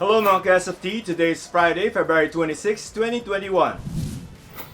Hello mga ka-SFT, today is Friday, February 26, 2021.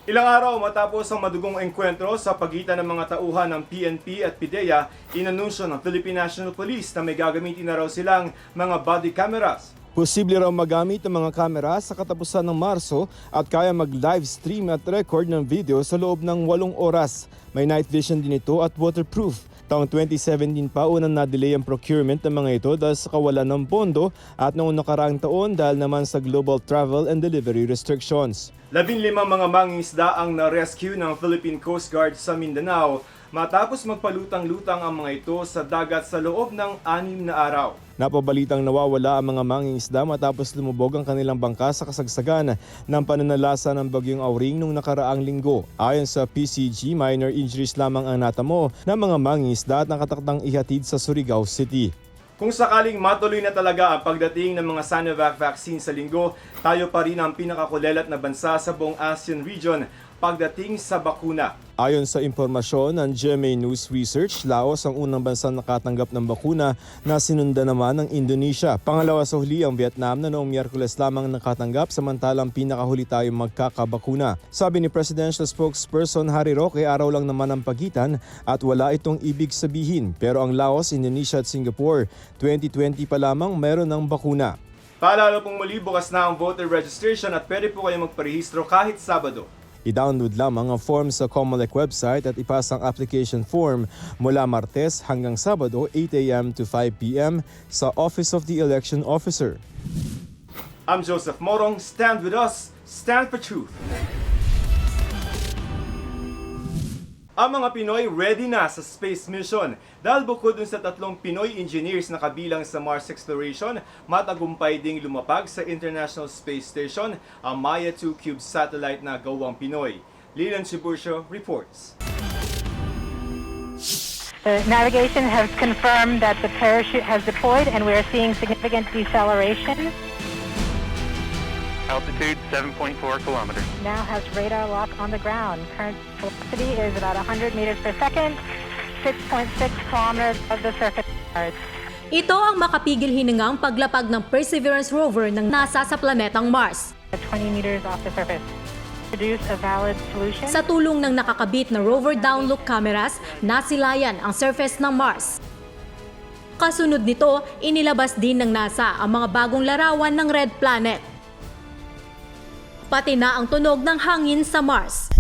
Ilang araw matapos ang madugong engkwentro sa pagitan ng mga tauhan ng PNP at PDEA, inanunsyo ng Philippine National Police na may gagamitin na raw silang mga body cameras. Posible raw magamit ang mga kamera sa katapusan ng Marso at kaya mag-live stream at record ng video sa loob ng 8 oras. May night vision din ito at waterproof. Taong 2017 pa unang na-delay ang procurement ng mga ito dahil sa kawalan ng pondo at noong nakaraang taon dahil naman sa global travel and delivery restrictions. 15 mga mangingisda ang na-rescue ng Philippine Coast Guard sa Mindanao matapos magpalutang-lutang ang mga ito sa dagat sa loob ng 6 na araw. Napabalitang nawawala ang mga mangingisda matapos lumubog ang kanilang bangka sa kasagsagan ng pananalasa ng bagyong Auring noong nakaraang linggo. Ayon sa PCG, minor injuries lamang ang natamo ng mga mangingisda at nakatakdang ihatid sa Surigao City. Kung sakaling matuloy na talaga ang pagdating ng mga Sinovac vaccine sa linggo, tayo pa rin ang pinakakulelat na bansa sa buong ASEAN region pagdating sa bakuna. Ayon sa impormasyon ng GMA News Research, Laos ang unang bansang nakatanggap ng bakuna na sinundan naman ng Indonesia. Pangalawa sa huli ang Vietnam na noong Miyerkules lamang nakatanggap samantalang pinakahuli tayong magkakabakuna. Sabi ni Presidential Spokesperson Harry Roque, araw lang naman ang pagitan at wala itong ibig sabihin. Pero ang Laos, Indonesia at Singapore, 2020 pa lamang meron ng bakuna. Paalala pong muli, bukas na ang voter registration at pwede po kayong magparehistro kahit Sabado. I-download lamang ang form sa COMELEC website at ipasa ang application form mula Martes hanggang Sabado 8 a.m. to 5 p.m. sa Office of the Election Officer. I'm Joseph Morong. Stand with us. Stand for truth. Ang mga Pinoy ready na sa space mission dahil bukod dun sa 3 Pinoy engineers na kabilang sa Mars exploration, matagumpay ding lumapag sa International Space Station ang Maya 2 Cube satellite na gawang Pinoy. Lilan Chibursio reports. The navigation has confirmed that the parachute has deployed and we are seeing significant deceleration. Altitude 7.4 kilometers. Now has radar lock on the ground. Current velocity is about 100 meters per second, 6.6 kilometers of the surface. Ito ang makapigil hiningang paglapag ng Perseverance rover ng NASA sa planetang Mars. 20 meters off the surface. Produce a valid solution. Sa tulong ng nakakabit na rover downlook cameras, nasilayan ang surface ng Mars. Kasunod nito, inilabas din ng NASA ang mga bagong larawan ng Red Planet. Pati na ang tunog ng hangin sa Mars.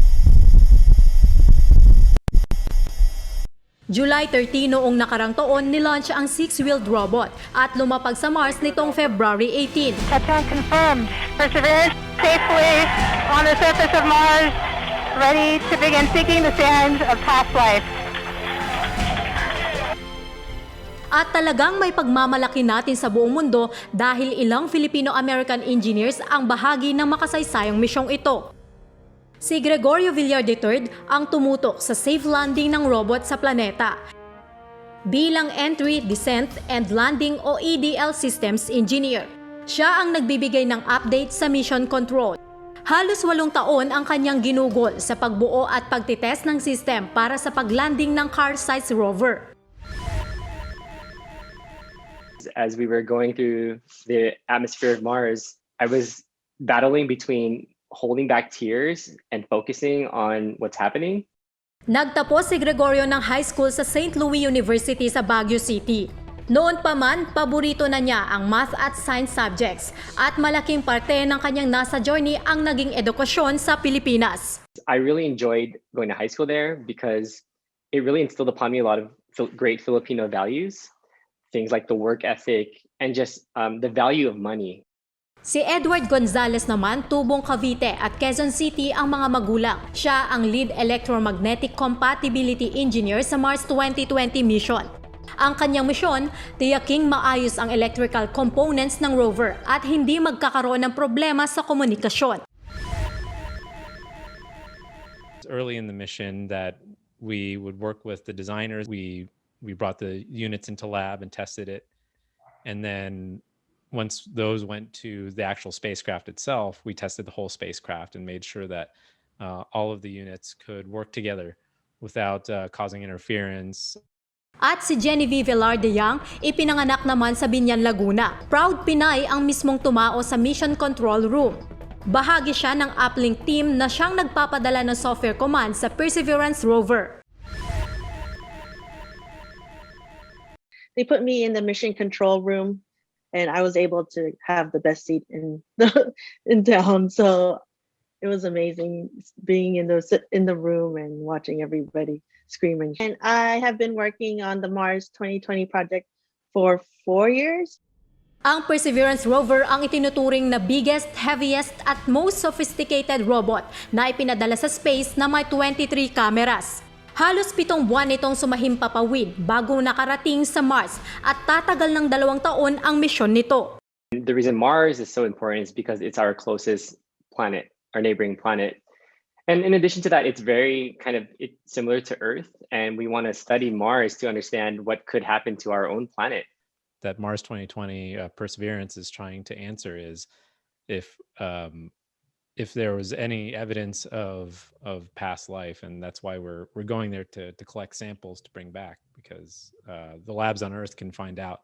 July 30 noong nakarang taon, nilaunch ang 6-wheeled robot at lumapag sa Mars nitong February 18. Touchdown confirmed. Perseverance safely on the surface of Mars, ready to begin seeking the sands of past life. At talagang may pagmamalaki natin sa buong mundo dahil ilang Filipino-American engineers ang bahagi ng makasaysayang misyong ito. Si Gregorio Villar III ang tumutok sa safe landing ng robot sa planeta bilang Entry, Descent, and Landing o EDL Systems Engineer. Siya ang nagbibigay ng update sa mission control. Halos 8 taon ang kanyang ginugol sa pagbuo at pagtitest ng system para sa paglanding ng car-sized rover. As we were going through the atmosphere of Mars, I was battling between holding back tears and focusing on what's happening. Nagtapos si Gregorio ng high school sa St. Louis University sa Baguio City. Noon pa man, paborito na niya ang math at science subjects at malaking parte ng kanyang NASA journey ang naging edukasyon sa Pilipinas. I really enjoyed going to high school there because it really instilled upon me a lot of great Filipino values. Things like the work ethic and just the value of money. Si Edward Gonzalez naman, tubong Cavite at Quezon City ang mga magulang. Siya ang lead electromagnetic compatibility engineer sa Mars 2020 mission. Ang kanyang misyon, tiyaking maayos ang electrical components ng rover at hindi magkakaroon ng problema sa komunikasyon. Early in the mission that we would work with the designers. We brought the units into lab and tested it. And then once those went to the actual spacecraft itself, we tested the whole spacecraft and made sure that all of the units could work together without causing interference. At si Genevieve Velarde Yang, ipinanganak naman sa Binyan, Laguna. Proud Pinay ang mismong tumao sa Mission Control Room. Bahagi siya ng uplink team na siyang nagpapadala ng software command sa Perseverance rover. They put me in the mission control room and I was able to have the best seat in town. So it was amazing being in the room and watching everybody screaming. And I have been working on the Mars 2020 project for 4 years. Ang Perseverance rover ang itinuturing na biggest, heaviest at most sophisticated robot na ipinadala sa space na may 23 cameras. Halos 7 buwan itong sumahimpapawid bago nakarating sa Mars at tatagal ng 2 taon ang misyon nito. The reason Mars is so important is because it's our closest planet, our neighboring planet. And in addition to that, it's very it's similar to Earth, and we want to study Mars to understand what could happen to our own planet. That Mars 2020 Perseverance is trying to answer is if there was any evidence of past life, and that's why we're going there to collect samples to bring back, because the labs on Earth can find out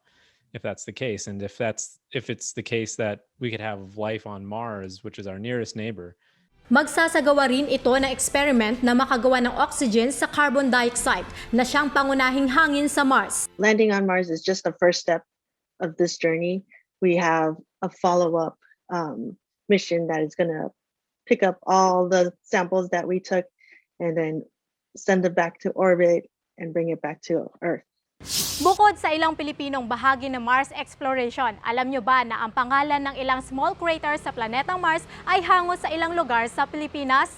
if that's the case, and if it's the case that we could have life on Mars, which is our nearest neighbor. Magsasagawa rin ito ng experiment na makagawa ng oxygen sa carbon dioxide na siyang pangunahing hangin sa Mars. Landing on Mars is just the first step of this journey. We have a follow-up mission that is going to pick up all the samples that we took and then send it back to orbit and bring it back to Earth. Bukod sa ilang Pilipinong bahagi ng Mars exploration, alam nyo ba na ang pangalan ng ilang small craters sa planetang Mars ay hango sa ilang lugar sa Pilipinas?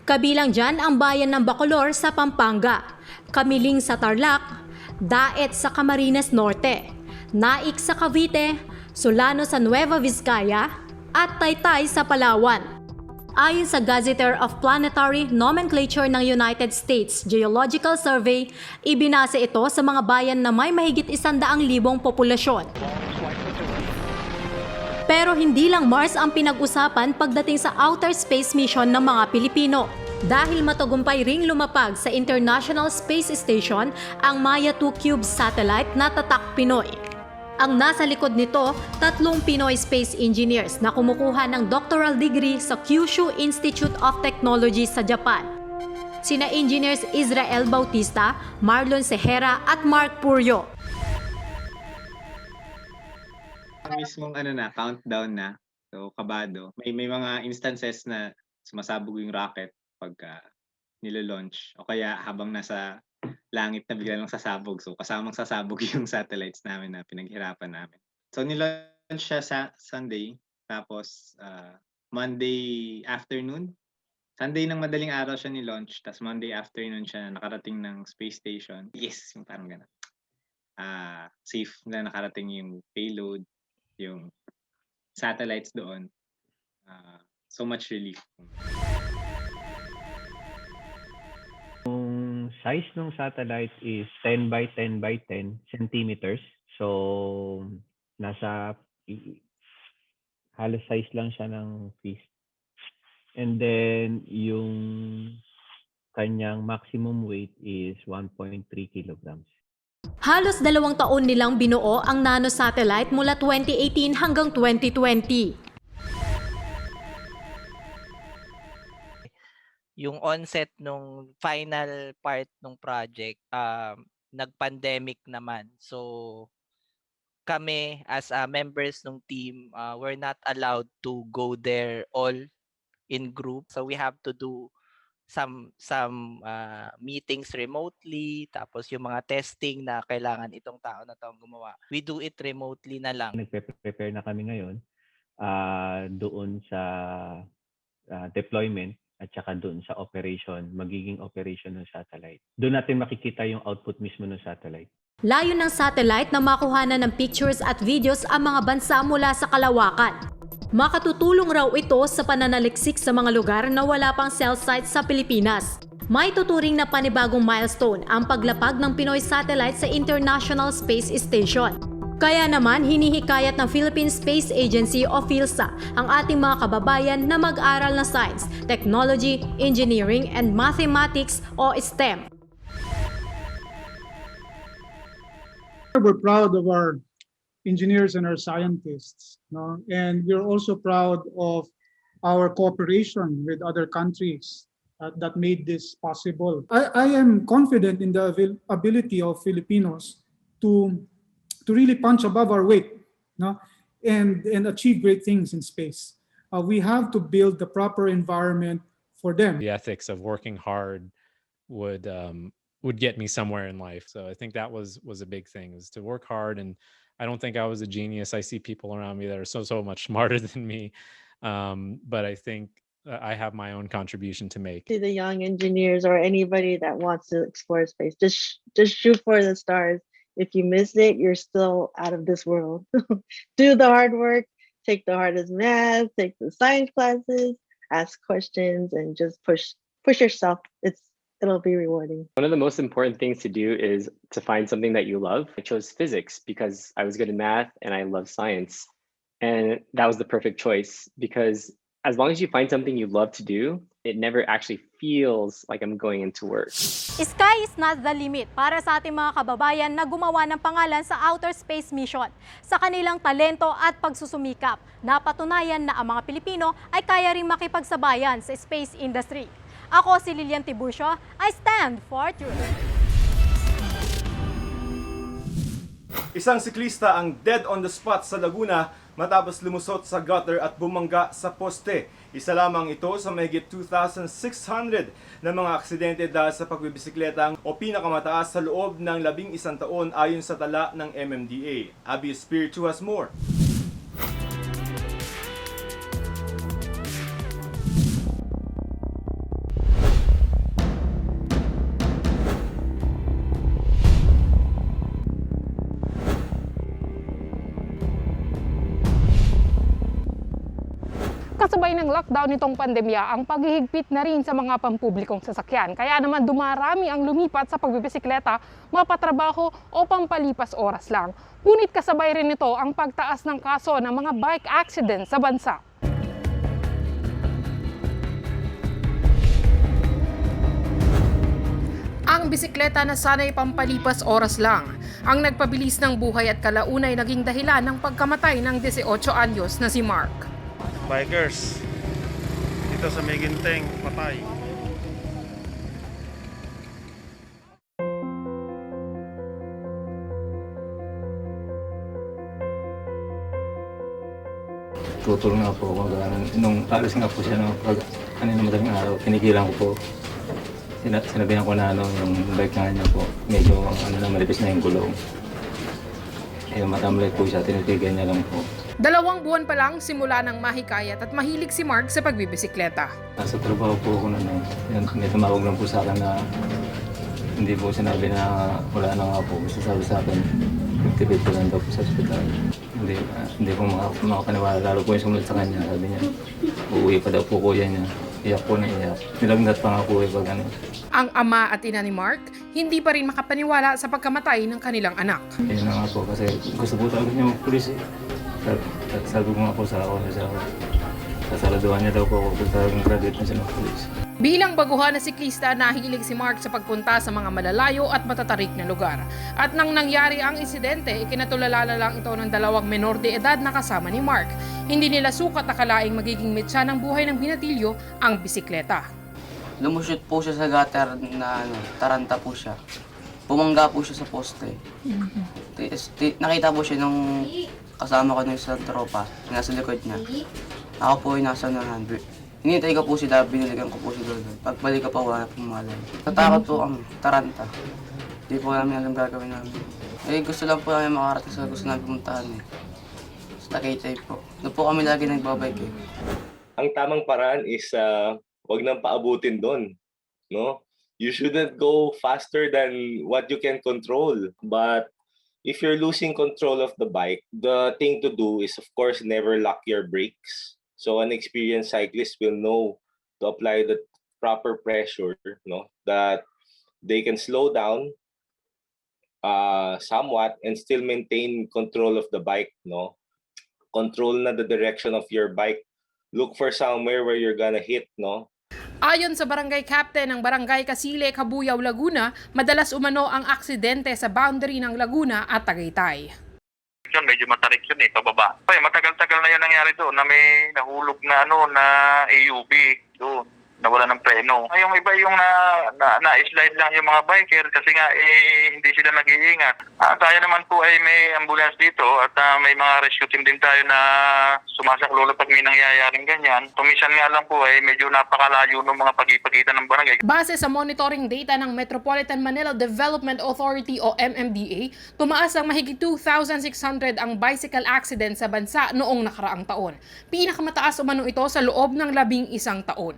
Kabilang dyan ang bayan ng Bacolor sa Pampanga, Kamiling sa Tarlac, Daet sa Camarines Norte, Naik sa Cavite, Solano sa Nueva Vizcaya, at Taytay sa Palawan. Ayon sa Gazetteer of Planetary Nomenclature ng United States Geological Survey, ibinase ito sa mga bayan na may mahigit 100,000 populasyon. Pero hindi lang Mars ang pinag-usapan pagdating sa outer space mission ng mga Pilipino. Dahil matagumpay ring lumapag sa International Space Station ang Maya 2 Cube satellite na tatak Pinoy. Ang nasa likod nito, 3 Pinoy space engineers na kumukuha ng doctoral degree sa Kyushu Institute of Technology sa Japan. Sina engineers Israel Bautista, Marlon Sehera at Mark Puryo. Mismong countdown na. So kabado. May mga instances na sumasabog yung rocket pagka nilo-launch o kaya habang nasa langit na bigla lang sasabog. So kasamang sasabog yung satellites namin na pinaghirapan namin. So nilaunch siya sa Sunday, tapos Monday afternoon. Sunday ng madaling araw siya nilaunch, tapos Monday afternoon siya nakarating ng space station. Yes, yung parang gano'n. Safe na nakarating yung payload, yung satellites doon. So much relief. Size ng satellite is 10 by 10 by 10 centimeters. So, nasa halos size lang siya ng fist. And then, yung kanyang maximum weight is 1.3 kilograms. Halos 2 taon nilang binuo ang nanosatellite mula 2018 hanggang 2020. Yung onset nung final part ng project, nag-pandemic naman. So kami as members ng team, we're not allowed to go there all in group. So we have to do some meetings remotely, tapos yung mga testing na kailangan itong tao na taong gumawa. We do it remotely na lang. Nagpe-prepare na kami ngayon doon sa deployment at saka doon sa magiging operation ng satellite. Doon natin makikita yung output mismo ng satellite. Layo ng satellite na makuhanan ng pictures at videos ang mga bansa mula sa kalawakan. Makatutulong raw ito sa pananaliksik sa mga lugar na wala pang cell sites sa Pilipinas. May tuturing na panibagong milestone ang paglapag ng Pinoy satellite sa International Space Station. Kaya naman hinihikayat ng Philippine Space Agency o PhilSA ang ating mga kababayan na mag-aral ng science, technology, engineering, and mathematics o STEM. We're proud of our engineers and our scientists, no? And we're also proud of our cooperation with other countries that made this possible. I am confident in the ability of Filipinos to really punch above our weight, no? and achieve great things in space. We have to build the proper environment for them. The ethics of working hard would get me somewhere in life. So I think that was a big thing, is to work hard. And I don't think I was a genius. I see people around me that are so much smarter than me. But I think I have my own contribution to make. To the young engineers or anybody that wants to explore space, just shoot for the stars. If you miss it, you're still out of this world. Do the hard work, take the hardest math, take the science classes, ask questions, and just push yourself. It'll be rewarding. One of the most important things to do is to find something that you love. I chose physics because I was good in math and I love science. And that was the perfect choice, because as long as you find something you love to do, it never actually feels like I'm going into work. Sky is not the limit para sa ating mga kababayan na gumawa ng pangalan sa outer space mission. Sa kanilang talento at pagsusumikap, napatunayan na ang mga Pilipino ay kaya ring makipagsabayan sa space industry. Ako si Lilian Tiburcio, I stand for truth. Isang siklista ang dead on the spot sa Laguna matapos lumusot sa gutter at bumangga sa poste. Isa lamang ito sa mahigit 2,600 na mga aksidente dahil sa pagbibisikleta o pinakamataas sa loob ng 11 taon ayon sa tala ng MMDA. Abby Espiritu has more. Kasabay ng lockdown nitong pandemya ang paghihigpit na rin sa mga pampublikong sasakyan. Kaya naman dumarami ang lumipat sa pagbibisikleta, mapatrabaho o pampalipas oras lang. Ngunit kasabay rin nito ang pagtaas ng kaso ng mga bike accident sa bansa. Ang bisikleta na sana'y pampalipas oras lang ang nagpabilis ng buhay at kalaunay naging dahilan ng pagkamatay ng 18 anyos na si Mark. Bikers dito sa Meginteng, patay. Tuturo nga po ako nung alis nga po siya kanina madaling araw, tinigilan ko po. Sinabihan ko na yung bike nga niya po, medyo malipis na yung gulong. Matamlay po siya, tinitigan niya lang po. 2 buwan pa lang simula ng mahikayat at mahilig si Mark sa pagbibisikleta. Nasa trabaho po ako may tumawag lang po sa akin na hindi po sinabi na wala na nga po. Kasi sabi sa akin, activate ko lang daw po sa ospital. Hindi po makapaniwala, lalo po yung sumunod sa kanya. Sabi niya, uuwi pa daw po kuya niya. Iyak po na iyak. Nilagnat pa nga po pag ano. Ang ama at ina ni Mark, hindi pa rin makapaniwala sa pagkamatay ng kanilang anak. Ayun na nga po, kasi gusto po talaga niya mag-pulis eh. Sabi ko nga po sa ako, sasaladuhan niya daw po ako kung talagang graduate na siya ng pulis. Bilang baguhan na siklista, nahilig si Mark sa pagpunta sa mga malalayo at matatarik na lugar. At nang nangyari ang insidente, ikinatulala na lang ito ng 2 menor de edad na kasama ni Mark. Hindi nila sukat akalaing magiging metsa ng buhay ng binatilyo ang bisikleta. Lumushoot po siya sa gutter na taranta po siya. Bumangga po siya sa poste. Nakita po siya nung kasama ko ng isang tropa, nasa likod niya. Ako po ay nasa unahan. Hinintay ko po siya dahil biniligan ko po siya doon. Pagbalik ko pa wala pong malay. Natakot po kami, taranta. Hindi po namin alam gagawin namin. Gusto lang po namin makarating sa gusto namin pumuntahan eh. Sa Takaytay po. Doon po kami lagi nagbabike eh. Ang tamang paraan is wag nang paabutin doon, no? You shouldn't go faster than what you can control. But if you're losing control of the bike, the thing to do is, of course, never lock your brakes. So an experienced cyclist will know to apply the proper pressure, no? That they can slow down somewhat and still maintain control of the bike, no? Control na the direction of your bike. Look for somewhere where you're gonna hit, no? Ayon sa barangay captain ng barangay Kasile, Kabuyaw, Laguna, madalas umano ang aksidente sa boundary ng Laguna at Tagaytay. Yun, medyo matarik yun pababa. Matagal-tagal na yan nangyari doon na may nahulog na na AUV doon. Nawala ng preno. Yung iba yung na-slide lang yung mga biker kasi nga hindi sila nag-iingat. Tayo naman po ay may ambulance dito at may mga rescue team din tayo na sumasaklolo pag may nangyayaring ganyan. Tumisan nga lang po ay medyo napakalayo ng mga pagitan ng barangay. Base sa monitoring data ng Metropolitan Manila Development Authority o MMDA, tumaas ang mahigit 2,600 ang bicycle accident sa bansa noong nakaraang taon. Pinakamataas umano ito sa loob ng 11 taon.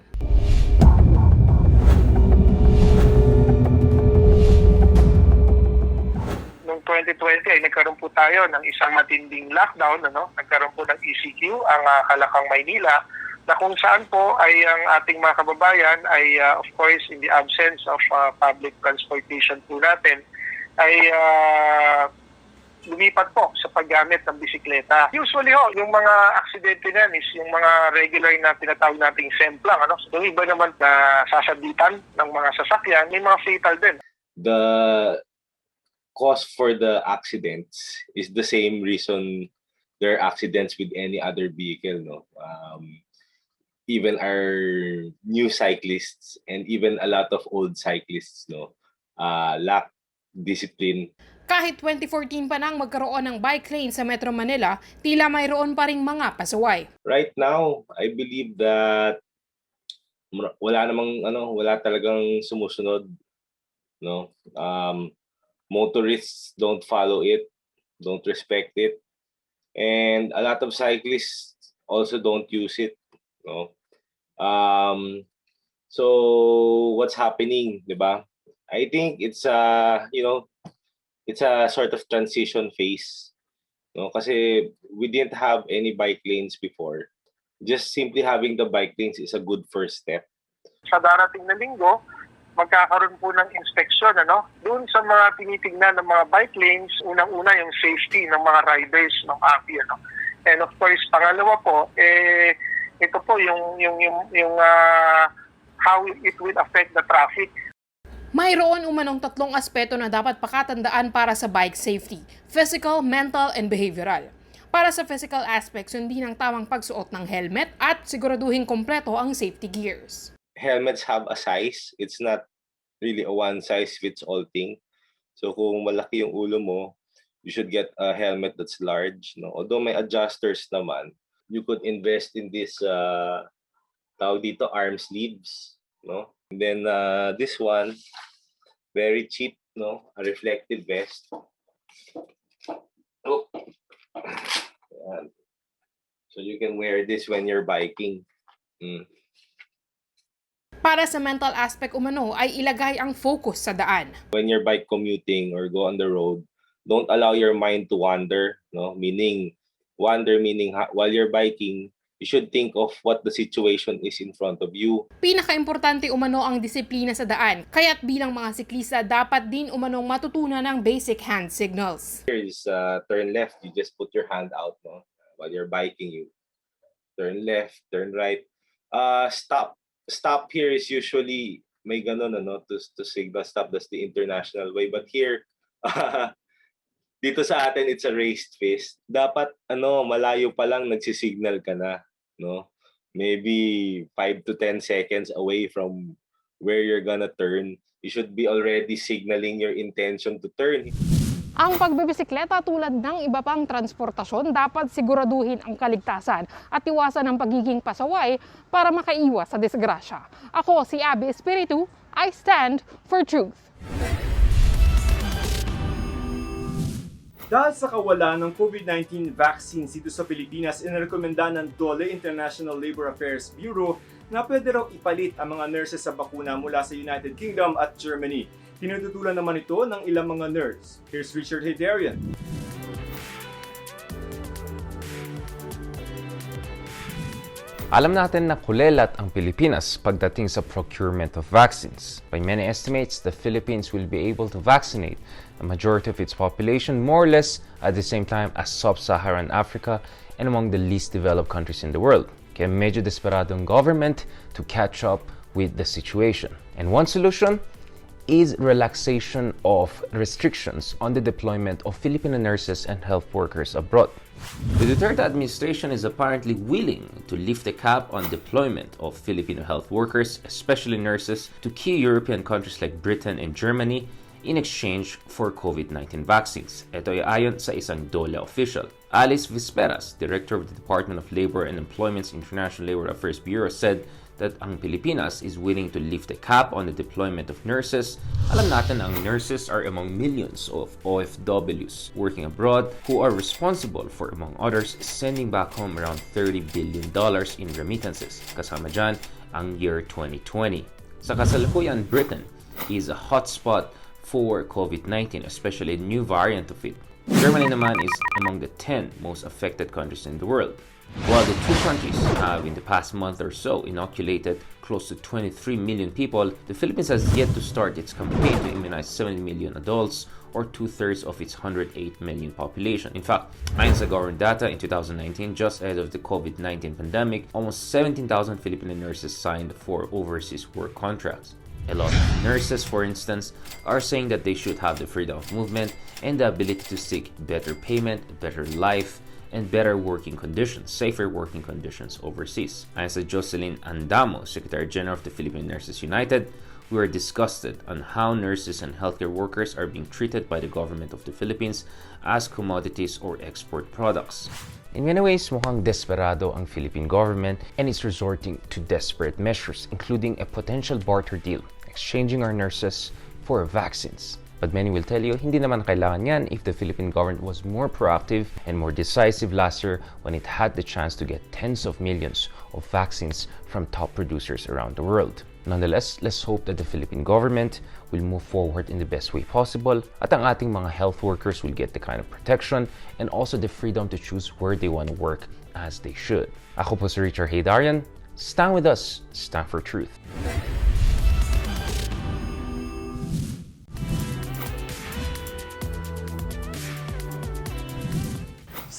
Noong 2020 ay nagkaroon po tayo ng isang matinding lockdown, nagkaroon po ng ECQ ang Kalakang Maynila, na kung saan po ay ang ating mga kababayan ay of course in the absence of public transportation po natin ay lumipat po sa paggamit ng bisikleta. Usually yung mga aksidente niyan is yung mga regular na tinatawag nating semplang. Yung iba naman na sasabitan ng mga sasakyan, may mga fatal din. The cause for the accidents is the same reason there are accidents with any other vehicle. Even our new cyclists and even a lot of old cyclists lack discipline. Kahit 2014 pa nang magkaroon ng bike lane sa Metro Manila, tila mayroon pa ring mga pasaway. Right now, I believe that wala talagang sumusunod. Motorists don't follow it, don't respect it, and a lot of cyclists also don't use it. So what's happening, diba? I think it's it's a sort of transition phase. Kasi we didn't have any bike lanes before. Just simply having the bike lanes is a good first step. Sa darating na linggo, magkakaroon po ng inspeksyon, doon sa mga tinitingnan ng mga bike lanes, unang-una yung safety ng mga riders ng API, And of course, pangalawa po, ito po yung how it will affect the traffic. Mayroon umanong 3 aspeto na dapat pakatandaan para sa bike safety: physical, mental, and behavioral. Para sa physical aspect, sundin ang tamang pagsuot ng helmet at siguraduhin kompleto ang safety gears. Helmets have a size. It's not really a one-size-fits-all thing. So kung malaki yung ulo mo, you should get a helmet that's large. Although may adjusters naman, you could invest in this arm sleeves. And then this one, very cheap, a reflective vest. So you can wear this when you're biking. Para sa mental aspect umano ay ilagay ang focus sa daan. When you're bike commuting or go on the road, don't allow your mind to wander. Meaning while you're biking, you should think of what the situation is in front of you. Pinaka-importante umano ang disiplina sa daan. Kaya't bilang mga siklista, dapat din umanong matutunan ng basic hand signals. Here is turn left. You just put your hand out while you're biking. You turn left, turn right. Stop. Stop here is usually may ganon to signal stop. That's the international way. But here, dito sa atin, it's a raised face. Dapat malayo pa lang nagsisignal ka na. Maybe 5 to 10 seconds away from where you're gonna turn, you should be already signaling your intention to turn. Ang pagbibisikleta tulad ng iba pang transportasyon, dapat siguraduhin ang kaligtasan at iwasan ang pagiging pasaway para makaiwas sa disgrasya. Ako si Abby Espiritu, I stand for truth. Dahil sa kawalan ng COVID-19 vaccines dito sa Pilipinas, inirekomenda ng DOLE, International Labor Affairs Bureau, na pwede raw ipalit ang mga nurses sa bakuna mula sa United Kingdom at Germany. Tinututulan naman ito ng ilang mga nurse. Here's Richard Hedarian. Alam natin na kulelat ang Pilipinas pagdating sa procurement of vaccines. By many estimates, the Philippines will be able to vaccinate a majority of its population more or less at the same time as sub-Saharan Africa and among the least developed countries in the world. Kaya medyo desperado ang government to catch up with the situation. And one solution is relaxation of restrictions on the deployment of Filipino nurses and health workers abroad. The Duterte administration is apparently willing to lift the cap on deployment of Filipino health workers, especially nurses, to key European countries like Britain and Germany in exchange for COVID-19 vaccines. Ito ay ayon sa isang DOLE official. Alice Visperas, Director of the Department of Labor and Employment's International Labor Affairs Bureau, said that ang Pilipinas is willing to lift the cap on the deployment of nurses. Alam natin ang nurses are among millions of OFWs working abroad who are responsible for, among others, sending back home around $30 billion in remittances. Kasama dyan ang year 2020. Sa kasalukuyan, Britain is a hotspot for COVID-19, especially a new variant of it. Germany naman is among the 10 most affected countries in the world. While the two countries have in the past month or so inoculated close to 23 million people, the Philippines has yet to start its campaign to immunize 70 million adults, or 2/3 of its 108 million population. In fact, ayon sa government data in 2019, just ahead of the COVID-19 pandemic, almost 17,000 Filipino nurses signed for overseas work contracts. A lot of nurses, for instance, are saying that they should have the freedom of movement and the ability to seek better payment, better life, and better working conditions, safer working conditions overseas. Ayon sa Jocelyn Andamo, Secretary General of the Philippine Nurses United, we are disgusted on how nurses and healthcare workers are being treated by the government of the Philippines as commodities or export products. In many ways, mukhang desperado ang Philippine government and is resorting to desperate measures, including a potential barter deal, exchanging our nurses for vaccines. But many will tell you, hindi naman kailangan yan if the Philippine government was more proactive and more decisive last year when it had the chance to get tens of millions of vaccines from top producers around the world. Nonetheless, let's hope that the Philippine government will move forward in the best way possible at ang ating mga health workers will get the kind of protection and also the freedom to choose where they want to work as they should. Ako po si Richard Haydarian. Stand with us. Stand for truth.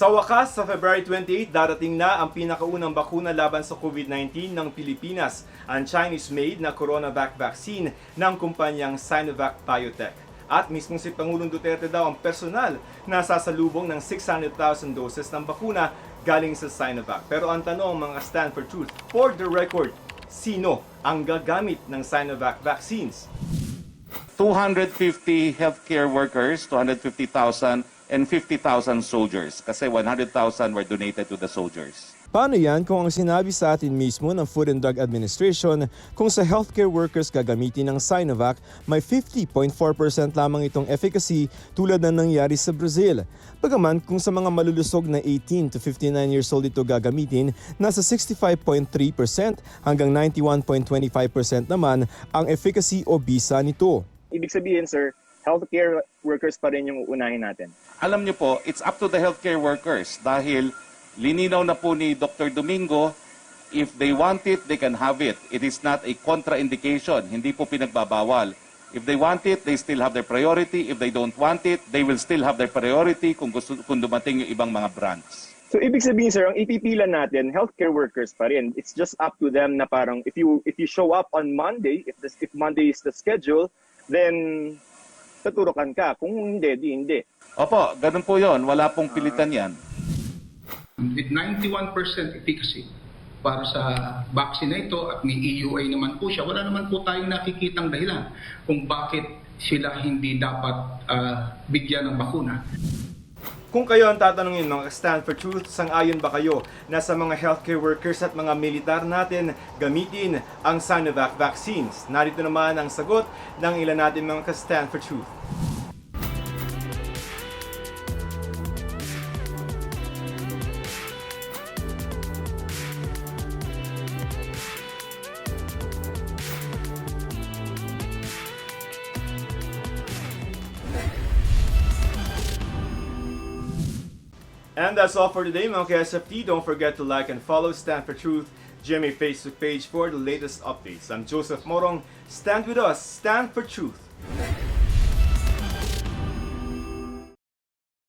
Sa wakas, sa February 28, darating na ang pinakaunang bakuna laban sa COVID-19 ng Pilipinas, ang Chinese-made na CoronaVac vaccine ng kumpanyang Sinovac Biotech. At mismong si Pangulong Duterte daw ang personal na sasalubong ng 600,000 doses ng bakuna galing sa Sinovac. Pero ang tanong, mga stand for truth, for the record, sino ang gagamit ng Sinovac vaccines? 250 healthcare workers, 250,000 and 50,000 soldiers kasi 100,000 were donated to the soldiers. Paano yan kung ang sinabi sa atin mismo ng Food and Drug Administration kung sa healthcare workers gagamitin ng Sinovac, may 50.4% lamang itong efficacy tulad ng nangyari sa Brazil. Bagaman kung sa mga malulusog na 18 to 59 years old ito gagamitin, nasa 65.3% hanggang 91.25% naman ang efficacy o bisa nito. Ibig sabihin, sir, healthcare workers pa rin yung unahin natin. Alam niyo po, it's up to the healthcare workers dahil lininaw na po ni Dr. Domingo, if they want it, they can have it. It is not a contraindication. Hindi po pinagbabawal. If they want it, they still have their priority. If they don't want it, they will still have their priority kung dumating yung ibang mga brands. So ibig sabihin, sir, ang ipipila natin, healthcare workers pa rin. It's just up to them na parang if you show up on Monday, if Monday is the schedule, then tuturukan ka. Kung hindi, di hindi. Opo, ganun po yon. Wala pong pilitan yan. With 91% efficacy para sa vaccine na ito at may EUA naman po siya, wala naman po tayong nakikitang dahilan kung bakit sila hindi dapat bigyan ng bakuna. Kung kayo ang tatanungin, mga stand for truth, sang-ayon ba kayo na sa mga healthcare workers at mga militar natin gamitin ang Sinovac vaccines? Narito naman ang sagot ng ilan natin mga stand for truth. And that's all for today, mga KSFT. Don't forget to like and follow Stand for Truth GMA Facebook page for the latest updates. I'm Joseph Morong. Stand with us. Stand for Truth.